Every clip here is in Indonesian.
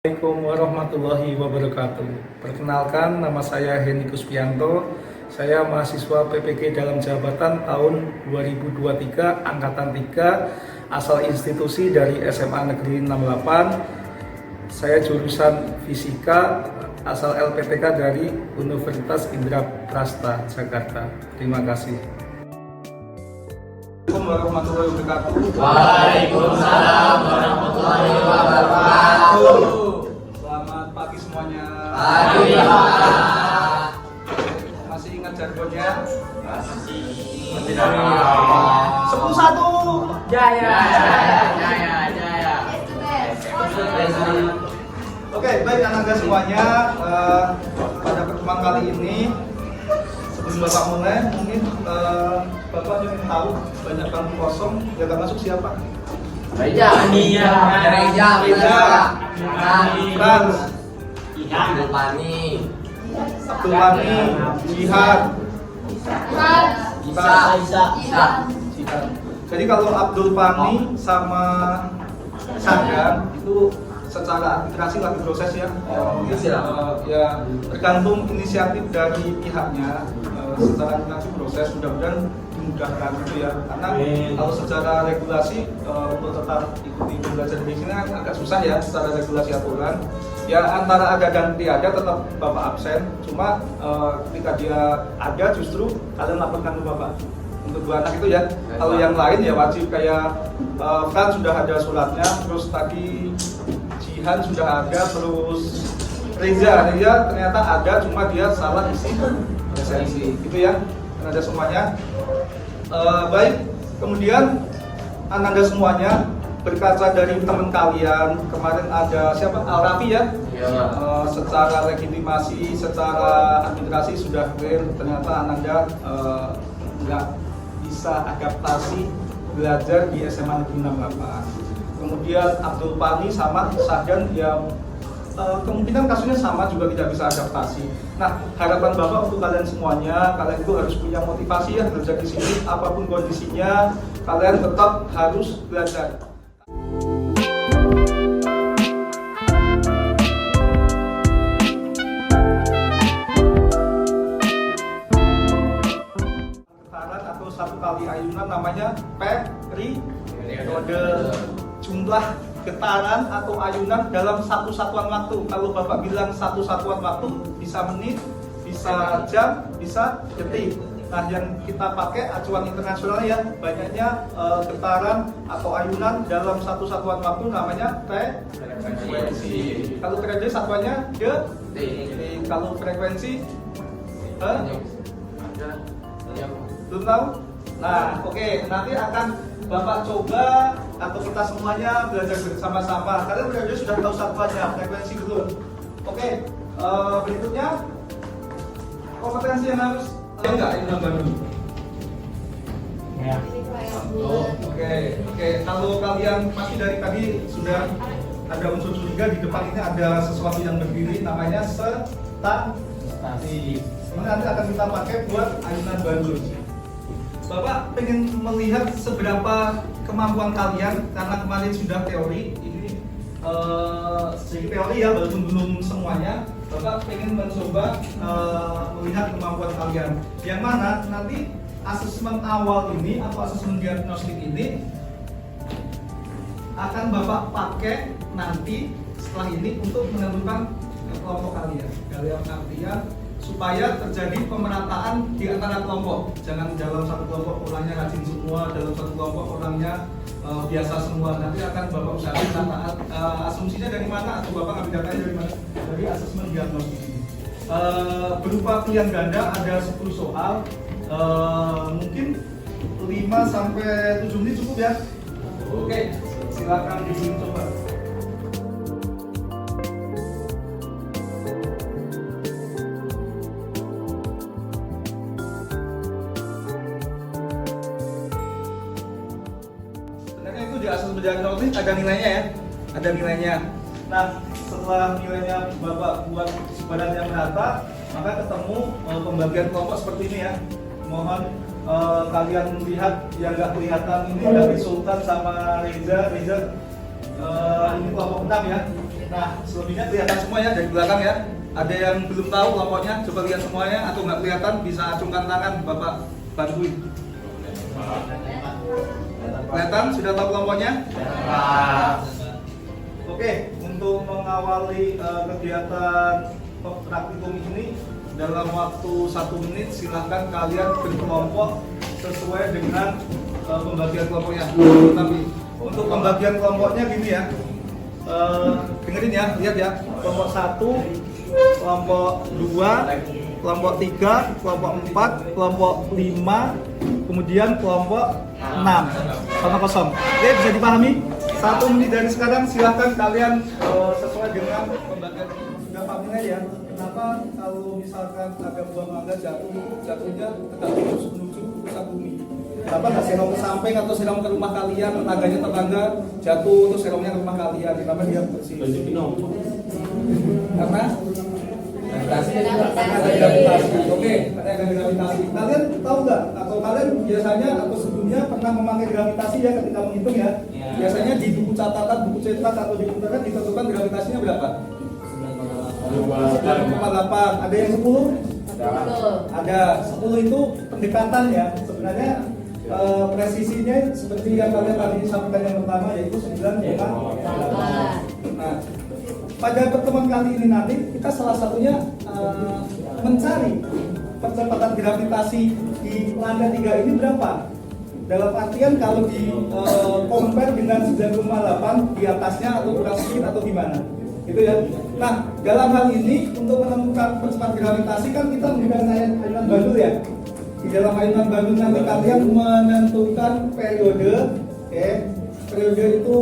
Assalamualaikum warahmatullahi wabarakatuh. Perkenalkan, nama saya Henny Kuspianto. Saya mahasiswa PPG dalam jabatan tahun 2023 angkatan 3 asal institusi dari SMA Negeri 68. Saya jurusan Fisika asal LPTK dari Universitas Indraprasta Jakarta. Terima kasih. Assalamualaikum warahmatullahi wabarakatuh. Waalaikumsalam warahmatullahi wabarakatuh. Selamat pagi semuanya. Pagi Pak. Masih ingat jargonnya? Masih. Tidak. 11. Jaya. Oke, baik anak-anak semuanya. Pada pertemuan kali ini, sebelum Bapak mulai, mungkin Bapak ingin tahu banyak bangku kosong yang akan masuk siapa? Reja. Frans, Abdul Pani. Abdul Wani, Jihad, Isa. Jihad. Jadi kalau Abdul Pani sama Sagan itu secara administrasi lagi proses ya. Ya tergantung inisiatif dari pihaknya. Secara administrasi proses mudah-mudahan dimudahkan gitu ya. Karena kalau secara regulasi untuk tetap ikuti belajar di sini kan agak susah ya secara regulasi aturan. Ya antara ada dan tidak ada tetap Bapak absen. Cuma ketika dia ada justru kalian laporkan ke Bapak. Untuk dua anak itu ya. Kalau yang lain ya wajib kayak Frans sudah ada suratnya, terus tadi Jihan sudah ada, terus Reza ternyata ada, cuma dia salah isi presensi, gitu ya. Ada semuanya. Baik, kemudian anda semuanya berkaca dari teman kalian kemarin ada siapa? Al-Rafi ya. Secara legitimasi, secara administrasi sudah clear. Ternyata Ananda nggak bisa adaptasi belajar di SMA Negeri 68. Kemudian Abdul Pani sama Sagan yang kemungkinan kasusnya sama juga tidak bisa adaptasi. Nah, harapan Bapak untuk kalian semuanya, kalian itu harus punya motivasi ya belajar di sini, apapun kondisinya, kalian tetap harus belajar. Getaran atau satu kali ayunan namanya periode. Jumlah getaran atau ayunan dalam satu satuan waktu. Kalau Bapak bilang satu satuan waktu bisa menit, bisa jam, bisa detik. Nah, yang kita pakai acuan internasional ya, banyaknya getaran atau ayunan dalam satu satuan waktu namanya frekuensi. Kalau periode satuannya detik. Kalau frekuensi belum tahu? Nah, oke, nanti akan Bapak coba atau kita semuanya belajar bersama-sama. Kalian periode sudah tahu satuannya, frekuensi belum? Oke, berikutnya kompetensi yang harus enggak ini baru. Ya. Oke. Kalau kalian pasti dari tadi sudah ada unsur curiga di depan ini ada sesuatu yang berdiri namanya stasi. Ini nanti akan kita pakai buat ayunan baru. Bapak pengen melihat seberapa kemampuan kalian karena kemarin sudah teori, ini sedikit teori ya, walaupun belum semuanya. Bapak pengen mencoba melihat kemampuan kalian. Yang mana nanti asesmen awal ini atau asesmen diagnostik ini akan Bapak pakai nanti setelah ini untuk menentukan kelompok kalian. Dalam artian supaya terjadi pemerataan di antara kelompok. Jangan dalam satu kelompok orangnya rajin semua, dalam satu kelompok orangnya biasa semua. Nanti akan Bapak usahakan asumsinya dari mana atau Bapak ambil datanya dari mana? Dari asesmen diagnostik ini. Berupa pilihan ganda ada 10 soal. Mungkin 5 sampai 7 menit cukup ya. Oke, silakan dicoba. Di asesmen diagnostik ada nilainya ya, ada nilainya. Nah, setelah nilainya Bapak buat sebadan yang merata, maka ketemu pembagian kelompok seperti ini ya. Mohon kalian lihat yang nggak kelihatan ini dari Sultan sama Reza ini kelompok 6 ya. Nah, selebihnya kelihatan semua ya dari belakang ya. Ada yang belum tahu kelompoknya, coba lihat semuanya atau nggak kelihatan bisa acungkan tangan, Bapak bantuin. Kelihatan? Sudah tahu kelompoknya? Oke, untuk mengawali kegiatan praktikum ini dalam waktu 1 menit silahkan kalian berkelompok sesuai dengan pembagian kelompoknya. Tapi untuk pembagian kelompoknya gini ya, dengerin ya, lihat ya. Kelompok 1, kelompok 2, kelompok 3, kelompok 4, kelompok 5, kemudian kelompok 6 sama kosong. Oke, bisa dipahami? 1 menit dari sekarang silahkan kalian sesuai dengan pembagian. Sudah familiar ya? Kenapa kalau misalkan ada buah mangga jatuhnya tegak lurus menuju pusat bumi? Kenapa nggak serong ke samping atau serong ke rumah kalian, tetangga jatuh terus serongnya ke rumah kalian? Kenapa dia bersih? Karena ada gravitasi. Oke, ada gravitasi. Kalian tahu nggak? Atau kalian biasanya atau sebelumnya pernah memakai gravitasi ya ketika menghitung ya? Biasanya di buku catatan, buku cetak atau di internet ditentukan gravitasinya berapa? 9,8. Ada yang 10? Ada. 10 itu pendekatan ya. Sebenarnya presisinya seperti yang kalian tadi sampaikan yang pertama yaitu 9,8. Nah, pada pertemuan kali ini nanti kita salah satunya mencari percepatan gravitasi di landa 3 ini berapa? Dalam artian kalau di compare dengan 9,8 di atasnya atau kurang sedikit atau gimana? Gitu ya. Nah, dalam hal ini untuk menemukan percepatan gravitasi kan kita menggunakan ayunan bandul ya. Di dalam ayunan bandul nanti kalian menentukan periode, oke. Periode itu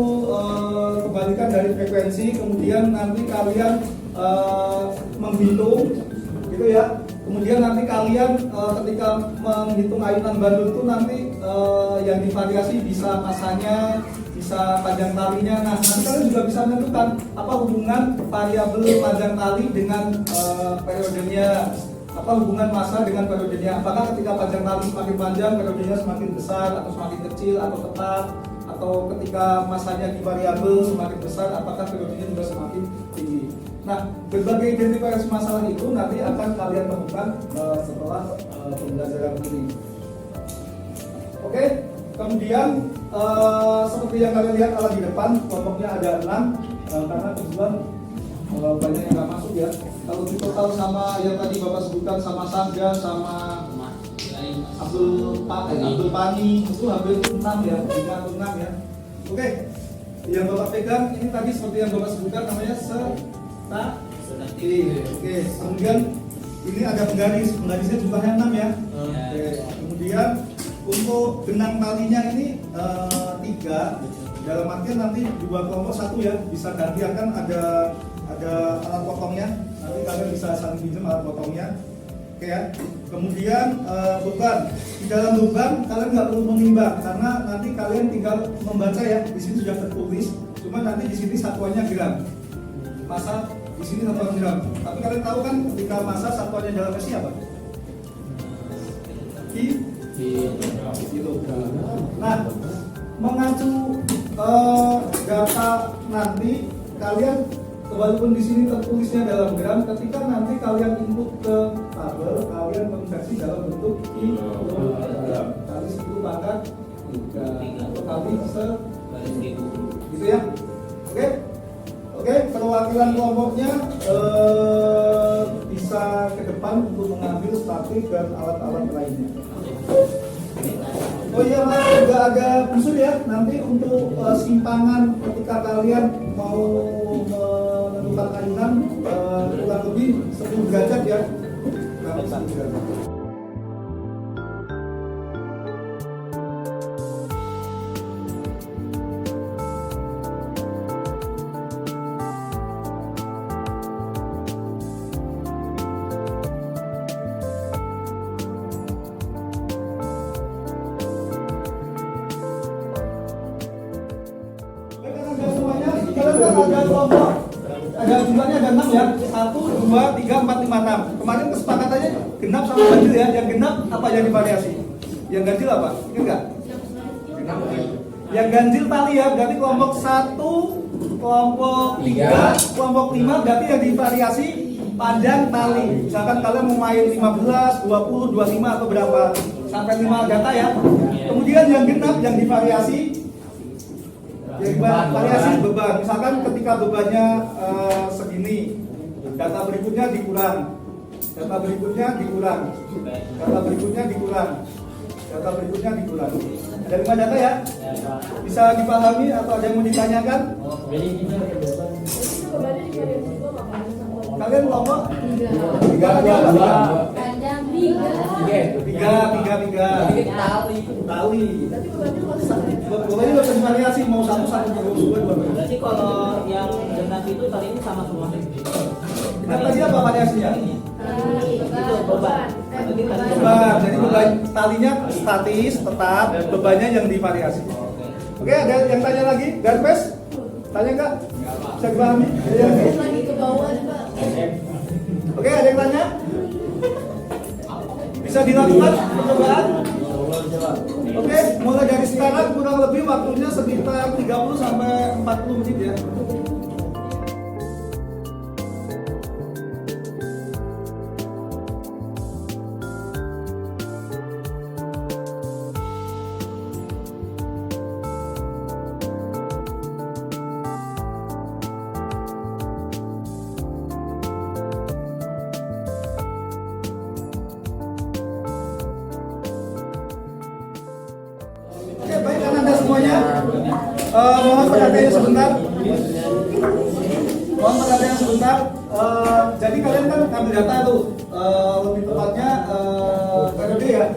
kebalikan dari frekuensi, kemudian nanti kalian menghitung, gitu ya. Kemudian nanti kalian ketika menghitung ayunan bandul itu nanti yang divariasi bisa masanya, bisa panjang talinya. Nah, nanti kalian juga bisa menentukan apa hubungan variabel panjang tali dengan periodenya, apa hubungan massa dengan periodenya. Apakah ketika panjang tali semakin panjang, periodenya semakin besar atau semakin kecil atau tetap, atau ketika masanya di variabel semakin besar, apakah periodenya juga semakin tinggi. Nah, berbagai identifikasi masalah itu nanti akan kalian temukan setelah pembelajaran ini. Oke, kemudian seperti yang kalian lihat alat di depan, kelompoknya ada 6 karena kebetulan banyak yang nggak masuk ya. Kalau di total sama yang tadi Bapak sebutkan sama Sangga, sama Abdul Pani itu hampir 6 ya, 5 atau 6 ya. Oke, yang Bapak pegang ini tadi seperti yang Bapak sebutkan namanya ini. Oke, kemudian ini ada penggarisnya jumlahnya 6 ya. Oke, kemudian untuk benang talinya ini 3. Dalam artian nanti 2 kelompok 1 ya, bisa ganti akan ada alat potongnya. Nanti kalian bisa saling pinjam alat potongnya. Oke ya. Kemudian beban. Di dalam beban kalian nggak perlu menimbang karena nanti kalian tinggal membaca ya. Di sini sudah tertulis. Cuma nanti di sini satuannya gram. Massa di sini satuan gram. Tapi kalian tahu kan ketika massa satuannya dalam besi apa? Gitu. Nah, mengacu data nanti kalian walaupun di sini tertulisnya dalam gram, ketika nanti kalian input ke tabel, kalian konversi dalam bentuk kilogram kali 10 pangkat 3 atau kali 1000 gitu ya. Oke, perwakilan kelompoknya bisa ke depan untuk mengambil statik dan alat-alat lainnya. Oh iya, Mas, juga ada busur ya nanti untuk simpangan ketika kalian mau menentukan ayunan kurang lebih 10 derajat ya. Ada kelompok, ada jumlahnya ada 6 ya, 1, 2, 3, 4, 5, 6. Kemarin kesepakatannya genap sama ganjil ya. Yang genap apa yang divariasi? Yang ganjil apa? Ingat nggak? Yang ganjil tali ya, berarti kelompok 1, kelompok 3, kelompok 5 berarti yang divariasi panjang tali. Misalkan kalian mau main 15, 20, 25 atau berapa sampai 5 data ya. Kemudian yang genap yang divariasi variasi beban. Misalkan ketika bebannya segini, data berikutnya dikurang. Data berikutnya dikurang. Data berikutnya dikurang. Data berikutnya dikurang. Ada 5 data ya? Bisa dipahami atau ada yang mau ditanyakan? Kalian kelompok? 3. Tali. Bebannya bisa divariasi mau 1 terus 2. Berarti kalau yang genap itu tadi ini sama semua. Genap tadi apa variasinya? Itu beban. Beban. Jadi beban talinya statis, tetap, bebannya yang divariasi. Oke, ada yang tanya lagi? Garpes? Tanya enggak? Bisa dipahami? Lagi ke bawah, Pak. Oke, ada yang tanya? Bisa dilakukan percobaan? Oke, mulai dari sekarang kurang lebih waktunya sekitar 30 sampai 40 menit ya. Oke, baik kan Anda semuanya. Mohon perhatiannya sebentar. Mohon perhatian sebentar. Jadi kalian kan ambil data tuh, lebih tepatnya periode ya.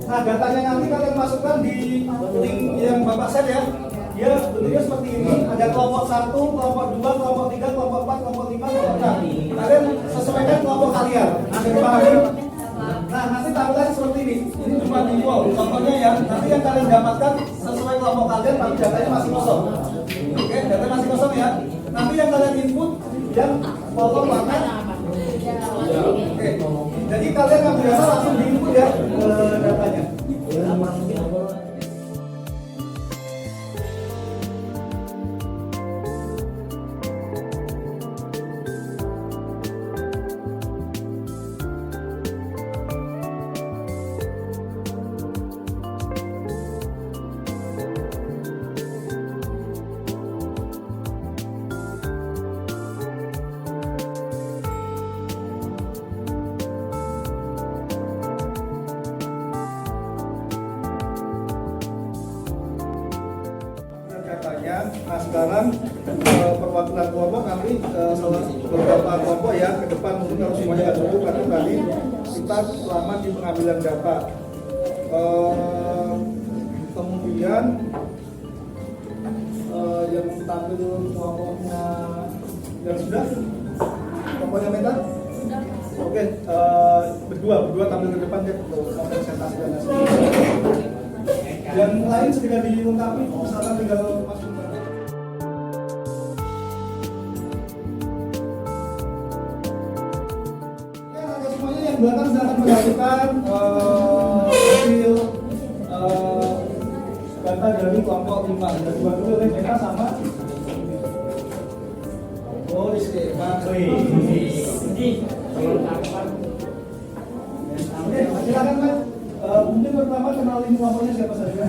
Nah, datanya nanti kalian masukkan di link yang Bapak share ya. Dia bentuknya seperti ini. Ada kelompok 1, kelompok 2, kelompok 3, kelompok 4, kelompok 5, kelompok 6. Kalian sesuaikan kelompok kalian. Ada dipahami? Nah, nanti tampilannya seperti ini. Ini cuma default. Contohnya ya, nanti yang kalian dapatkan sesuai kelompok kalian, tapi datanya masih kosong. Oke, datanya masih kosong ya. Nanti yang kalian input yang kolom warna. Oke, jadi kalian ngambil data langsung di input ya datanya. Nah sekarang perwakilan kelompok nanti salah beberapa kelompok ya ke depan mungkin kalau semuanya nggak cukup karena tadi kita lama di pengambilan data. Kemudian yang tampil kelompoknya yang sudah kelompoknya Meta. Oke, berdua tampil ke depan ya untuk presentasi dan hasilnya. Yang lain segera dilengkapi, misalkan tinggal masuk. Oke, ada semuanya yang belakang sudah akan melakukan hasil data dari kelompok 5. Dari dua dulu oleh mereka sama. Oh, Rizky, Oke, silakan Mas. Mungkin pertama kenalin kelompoknya siapa saja.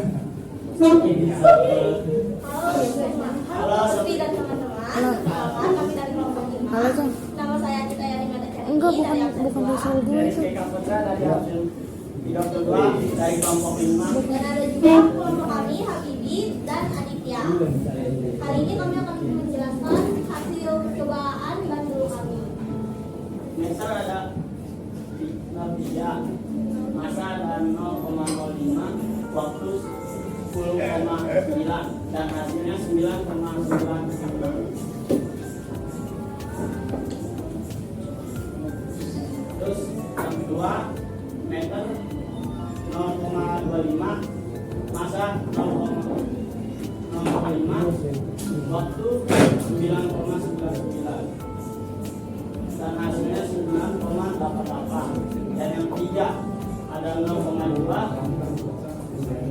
Halo, Sofi dan teman-teman. Perkenalkan, kami dari kelompok 5. Halo, Jang. Nama saya Cita Yani Madakari. Enggak, bukan dasar gue itu. Dari hasil 32 dari kelompok 5. Dan ada juga kelompok kami, Habibi dan Aditya. Kali ini kami akan menjelaskan hasil percobaan dan dulu kami. Misal ada 3 masa dan 0,05, waktu 10,9 dan hasilnya 9,9. Terus yang kedua meter 0,25, masa 0,05, waktu 9,99 dan hasilnya 9,88. Dan yang ketiga ada 0,2,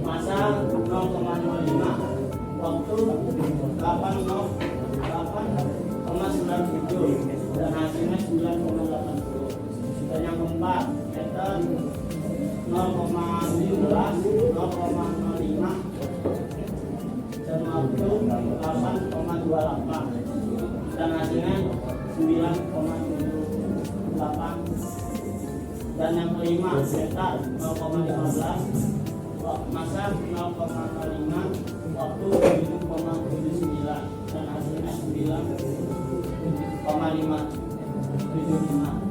masa 0,05, waktu 8,0 8,97 dan hasilnya 9,80. Dan yang keempat meter 0,17, 0,05 dan waktu 8,28 dan hasilnya 9,78. Dan yang kelima meter 0,15, masa 0,05, waktu 7,79 dan hasilnya 9,575.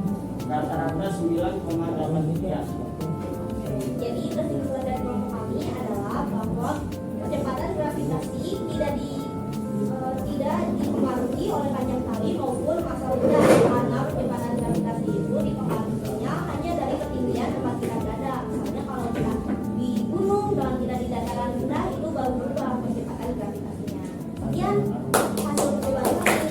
Rata-rata 9,83. Jadi kesimpulan dari kelompok kami adalah bahwa kecepatan gravitasi tidak dipengaruhi oleh panjang tali maupun massa udara, karena kecepatan gravitasi itu dipengaruhinya hanya dari ketinggian tempat kita berada. Misalnya kalau kita di gunung dan kita di dataran rendah, itu baru berubah kecepatan gravitasinya. Kemudian hasil percobaan kami.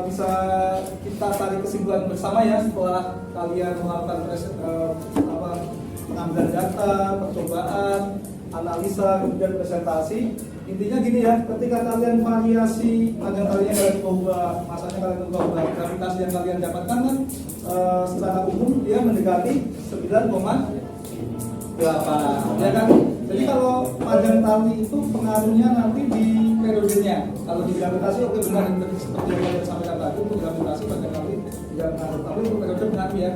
Bisa kita tarik kesimpulan bersama ya setelah kalian melakukan pengambilan data, percobaan, analisa, kemudian presentasi. Intinya gini ya, ketika kalian variasi panjang talinya kalian ubah, masanya kalian ubah, gravitasi yang kalian dapatkan kan secara umum dia mendekati 9,8 ya kan. Jadi kalau panjang tali itu pengaruhnya nanti di periodenya. Kalau di gravitasi oke benar seperti yang kalian sampaikan tadi, untuk gravitasi panjang tali tidak pengaruh, tapi untuk periode benar ya.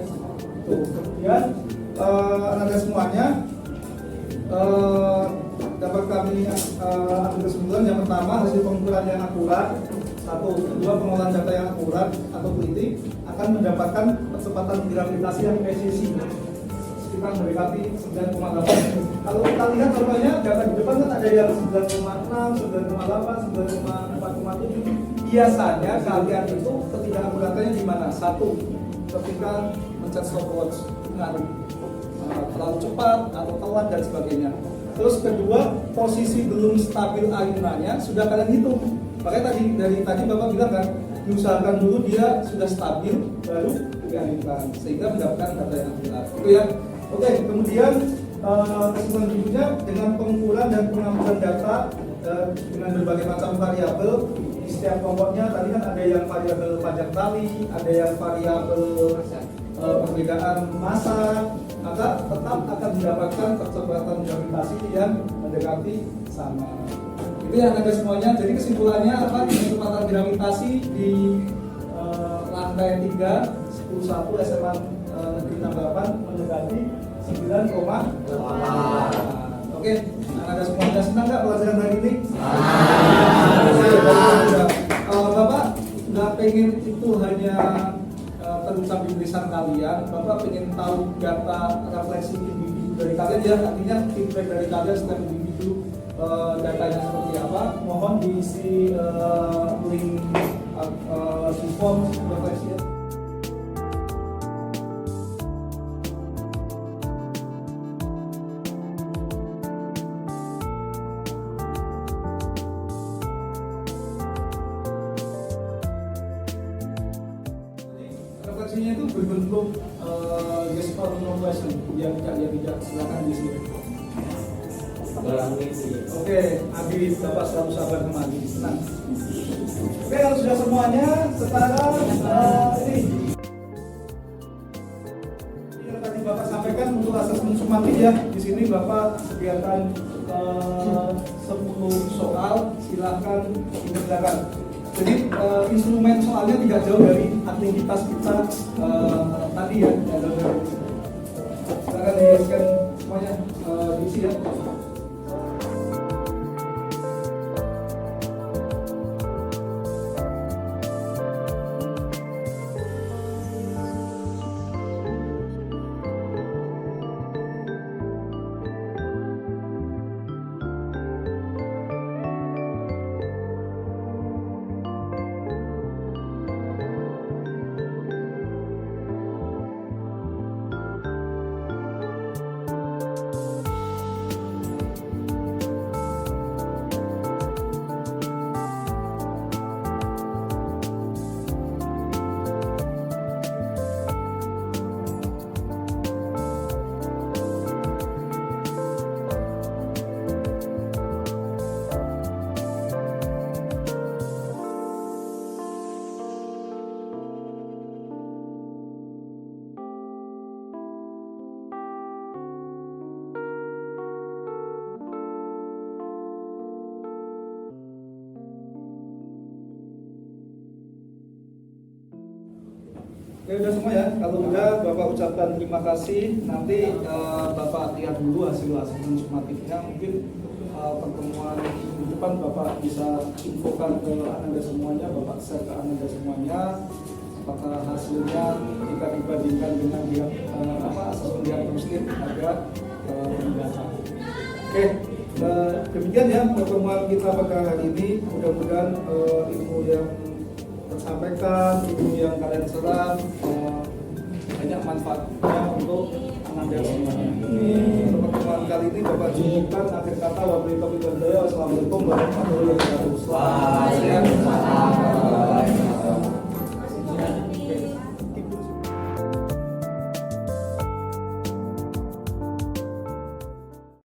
Tuh, kemudian ada semuanya dapat kami ambil kesimpulan. Yang pertama, hasil pengukuran yang akurat, satu, kedua, pengolahan data yang akurat atau teliti akan mendapatkan percepatan gravitasi yang presisi sekitar mendekati 9,8. Kalau kita lihat contohnya data di depan kan ada yang 9,6, 9,8, 9,4,7. Biasanya kalian itu ketidakakuratannya di mana? Satu, ketika mencet stopwatch ngaruh terlalu cepat atau telat dan sebagainya. Terus kedua, posisi belum stabil ayunannya sudah kalian hitung. Makanya dari tadi Bapak bilang kan, diusahakan dulu dia sudah stabil baru dialihkan sehingga mendapatkan data yang akurat. Itu ya. Oke, kemudian kesimpulan berikutnya dengan pengukuran dan pengambilan data dengan berbagai macam variabel di setiap kelompoknya. Tadi kan ada yang variabel panjang tali, ada yang variabel perbedaan massa, maka tetap akan mendapatkan percepatan gravitasi yang mendekati sama. Itu yang ada semuanya. Jadi kesimpulannya apa? Kecepatan gravitasi di lantai 3 10.1 SMA Negeri 68 mendekati 9,8. Oke, ada semuanya. Senang nggak pelajaran hari ini? Bapak pengen itu hanya terucap di tulisan kalian, Bapak pengen tahu data refleksi individu dari kalian ya, artinya feedback dari kalian setiap individu datanya seperti apa, mohon diisi link di form refleksi ya. Refleksinya itu berbentuk yes or no question, ya tidak, silakan di sini. Oke, Abi, Bapak selalu sabar kembali, tenang. Oke, kalau sudah semuanya, sekarang ini yang tadi Bapak sampaikan untuk asesmen sumatif ya. Di sini Bapak sediakan 10 soal, silahkan dikerjakan. Jadi instrumen soalnya tidak jauh dari aktivitas kita tadi ya. Silakan di-scan semuanya, diisi ya. Oke, udah semua ya. Kalau udah, Bapak ucapkan terima kasih. Nanti Bapak lihat dulu hasil sumatifnya. Mungkin pertemuan minggu depan Bapak bisa infokan ke Anda semuanya, Bapak share ke Anda semuanya. Apakah hasilnya jika dibandingkan dengan asesmen diagnostik agak mendasar. Oke, demikian ya pertemuan kita pada hari ini. Mudah-mudahan ilmu yang tersampaikan, ilmu yang kalian serap banyak manfaatnya untuk Anda semuanya. Pertemuan kali ini Bapak cukupkan. Akhir kata, wabillahi taufiq wal hidayah. Wassalamualaikum warahmatullahi wabarakatuh.